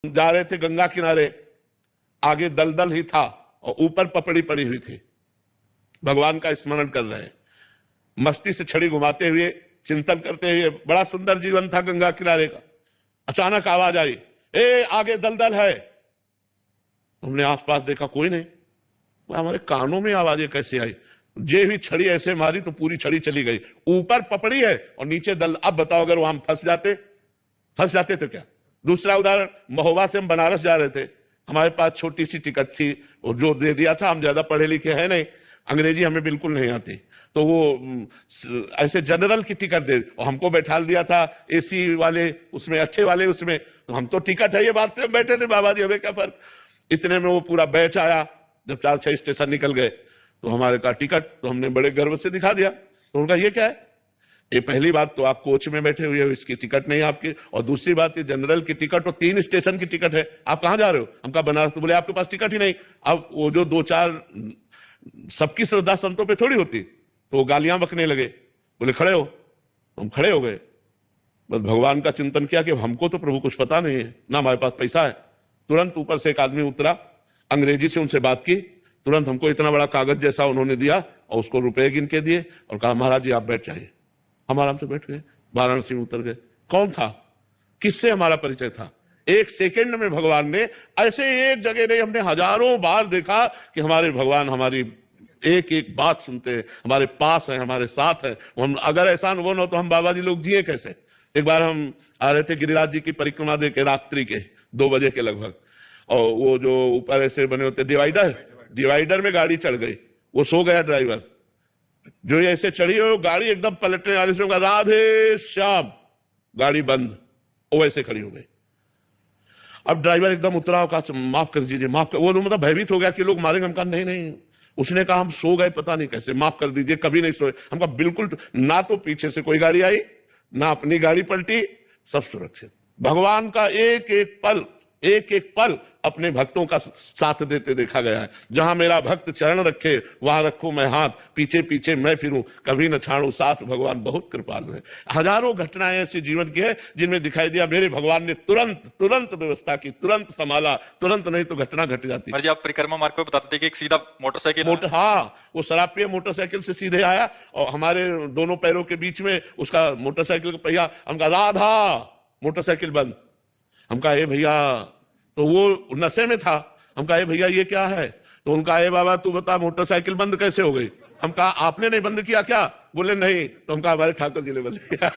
जा रहे थे गंगा किनारे, आगे दलदल ही था और ऊपर पपड़ी पड़ी हुई थी। भगवान का स्मरण कर रहे हैं, मस्ती से छड़ी घुमाते हुए, चिंतन करते हुए। बड़ा सुंदर जीवन था गंगा किनारे का। अचानक आवाज आई, ए आगे दलदल है। हमने आसपास देखा, कोई नहीं। हमारे कानों में आवाजें कैसे आई? जे भी छड़ी ऐसे मारी तो पूरी छड़ी चली गई। ऊपर पपड़ी है और नीचे दल। अब बताओ, अगर वहां फंस जाते तो क्या? दूसरा उदाहरण, महोबा से हम बनारस जा रहे थे। हमारे पास छोटी सी टिकट थी और जो दे दिया था, हम ज्यादा पढ़े लिखे हैं नहीं, अंग्रेजी हमें बिल्कुल नहीं आती, तो वो ऐसे जनरल की टिकट दे और हमको बैठा दिया था एसी वाले उसमें, अच्छे वाले उसमें। तो हम तो टिकट है ये बात से बैठे थे, बाबा जी हमें क्या फर्क। इतने में वो पूरा बैच आया। जब 4-6 स्टेशन निकल गए तो हमारे का टिकट, तो हमने बड़े गर्व से दिखा दिया। तो उनका ये क्या है? ये पहली बात तो आप कोच में बैठे हुए हो, इसकी टिकट नहीं आपकी, और दूसरी बात ये जनरल की टिकट और 3 स्टेशन की टिकट है, आप कहां जा रहे हो? हम कहा बनारस। तो बोले आपके पास टिकट ही नहीं। अब वो जो 2-4 सबकी श्रद्धा संतों पे थोड़ी होती, तो वो गालियां बकने लगे। बोले खड़े हो। हम खड़े हो गए, बस भगवान का चिंतन किया कि हमको तो प्रभु कुछ पता नहीं है, ना हमारे पास पैसा है। तुरंत ऊपर से एक आदमी उतरा, अंग्रेजी से उनसे बात की। तुरंत हमको इतना बड़ा कागज जैसा उन्होंने दिया और उसको रुपए गिन के दिए और कहा महाराज जी आप बैठ जाइए। हम आराम से बैठ गए, वाराणसी में उतर गए। कौन था? किससे हमारा परिचय था? एक सेकंड में भगवान ने, ऐसे एक जगह नहीं, हमने हजारों बार देखा कि हमारे भगवान हमारी एक एक बात सुनते हैं, हमारे पास है, हमारे साथ है। हम अगर ऐसा अनुभव न हो तो हम बाबा जी लोग जिए कैसे? एक बार हम आ रहे थे गिरिराज जी की परिक्रमा दे के, रात्रि के 2 बजे के लगभग, और वो जो ऊपर ऐसे बने होते डिवाइडर में गाड़ी चढ़ गई। वो सो गया ड्राइवर, जो ऐसे चढ़ी हो गाड़ी एकदम पलटने वाले से, राधे श्याम, गाड़ी बंद, वो ऐसे खड़ी हो गई। अब ड्राइवर एकदम उतरा और कहा माफ कर दीजिए, माफ कर। वो मतलब भयभीत हो गया कि लोग मारेंगे। हम कहा नहीं। उसने कहा हम सो गए, पता नहीं कैसे, माफ कर दीजिए, कभी नहीं सोए। हम कहा बिल्कुल ना, तो पीछे से कोई गाड़ी आई, ना अपनी गाड़ी पलटी, सब सुरक्षित। भगवान का एक एक पल अपने भक्तों का साथ देते देखा गया है। जहां मेरा भक्त चरण रखे वहां रखूं मैं हाथ, पीछे पीछे मैं फिरूं, कभी न छाड़ू साथ। भगवान बहुत कृपालु है। हजारों घटनाएं ऐसे जीवन की है जिनमें दिखाई दिया मेरे भगवान ने तुरंत व्यवस्था की, तुरंत संभाला, तुरंत नहीं तो घटना घट जाती। जी आप परिक्रमा मार्ग पे बताते थे कि एक सीधा मोटरसाइकिल हाँ, वो शराब पिए मोटरसाइकिल से सीधे आया और हमारे दोनों पैरों के बीच में उसका मोटरसाइकिल का पहिया। हम कहा राधा, मोटरसाइकिल बंद। हम कहा ए भैया, तो वो नशे में था। हम कहा भैया ये क्या है? तो उनका ए बाबा तू बता मोटरसाइकिल बंद कैसे हो गई? हम कहा आपने नहीं बंद किया क्या? बोले नहीं। तो हम कहा हमारे ठाकुर जी ने बंद किया।